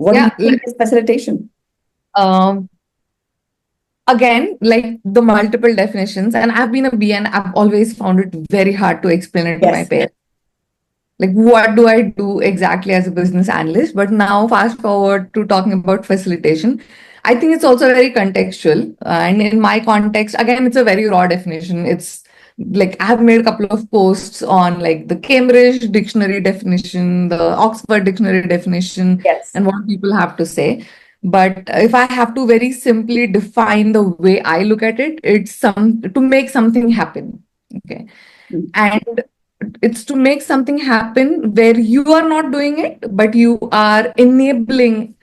What do you Yeah. think is facilitation? Um, Again, like the multiple definitions, and I've been a B and I've always found it very hard to explain it to my Yes. parents. Like, what do I do exactly as a business analyst? But now, fast forward to talking about facilitation, I think it's also very contextual. And in my context, again, it's a very raw definition. It's like I have made a couple of posts on like the Cambridge dictionary definition, the Oxford dictionary definition, Yes. and what people have to say. But if I have to very simply define the way I look at it, it's some to make something happen. Okay. Mm. And it's to make something happen where you are not doing it, but you are enabling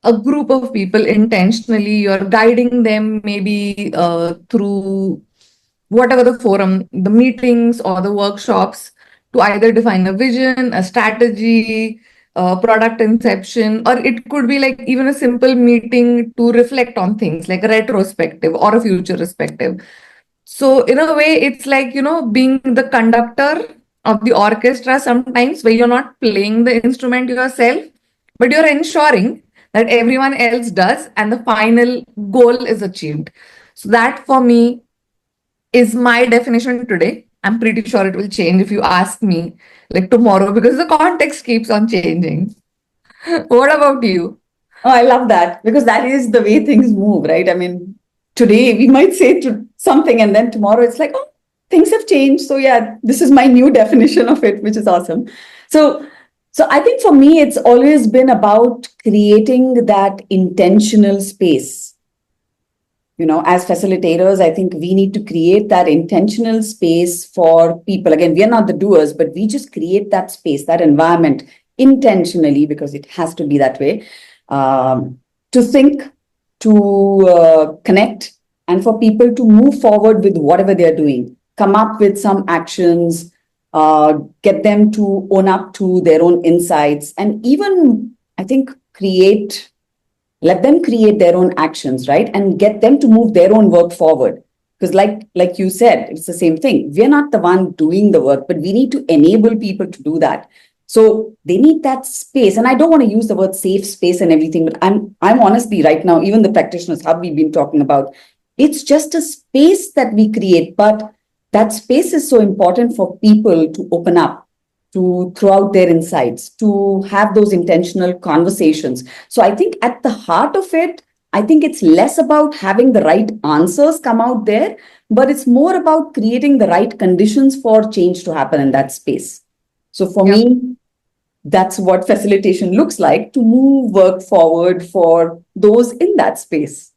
a group of people intentionally. You're guiding them maybe through whatever the forum, the meetings or the workshops, to either define a vision, a strategy, product inception, or it could be like even a simple meeting to reflect on things like a retrospective or a future perspective. So in a way, it's like, being the conductor of the orchestra sometimes, where you're not playing the instrument yourself, but you're ensuring that everyone else does and the final goal is achieved. So that for me is my definition today. I'm pretty sure it will change if you ask me like tomorrow, because the context keeps on changing. What about you? Oh, I love that because that is the way things move, right? I mean, today we might say to something and then tomorrow it's like, oh, things have changed. So yeah, this is my new definition of it, which is awesome. So so I think for me it's always been about creating that intentional space. As facilitators, I think we need to create that intentional space for people. Again, we are not the doers, but we just create that space, that environment intentionally, because it has to be that way, to think, to connect, and for people to move forward with whatever they're doing, come up with some actions, get them to own up to their own insights, and even, I think, let them create their own actions, right? And get them to move their own work forward. Because like you said, it's the same thing. We're not the one doing the work, but we need to enable people to do that. So they need that space. And I don't want to use the word safe space and everything, but I'm honestly right now, even the practitioners have we been talking about, it's just a space that we create, but that space is so important for people to open up, to throw out their insights, to have those intentional conversations. So I think at the heart of it, I think it's less about having the right answers come out there, but it's more about creating the right conditions for change to happen in that space. So for Yep. me, that's what facilitation looks like, to move work forward for those in that space.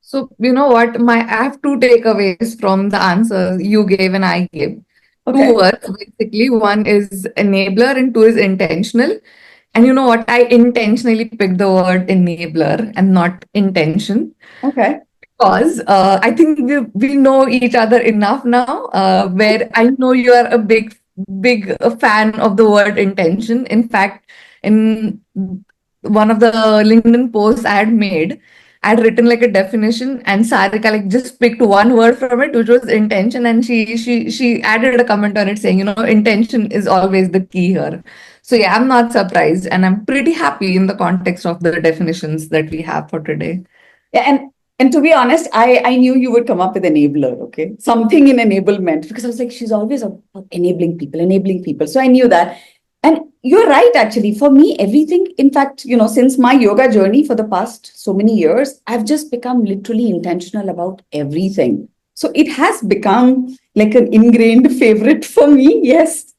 So you know what? I have two takeaways from the answer you gave and I gave. Two Okay. words basically. One is enabler and two is intentional. And you know what? I intentionally picked the word enabler and not intention, Okay. because I think we know each other enough now, where I know you are a big fan of the word intention. In fact, in one of the LinkedIn posts I had made, I had written like a definition, and Sarika like just picked one word from it, which was intention, and she added a comment on it saying, intention is always the key here. So yeah, I'm not surprised, and I'm pretty happy in the context of the definitions that we have for today. Yeah, and to be honest, I knew you would come up with enabler, okay? Something in enablement, because I was like, she's always about enabling people, enabling people. So I knew that. And you're right, actually. For me, everything, in fact, since my yoga journey for the past so many years, I've just become literally intentional about everything. So it has become like an ingrained favorite for me. Yes.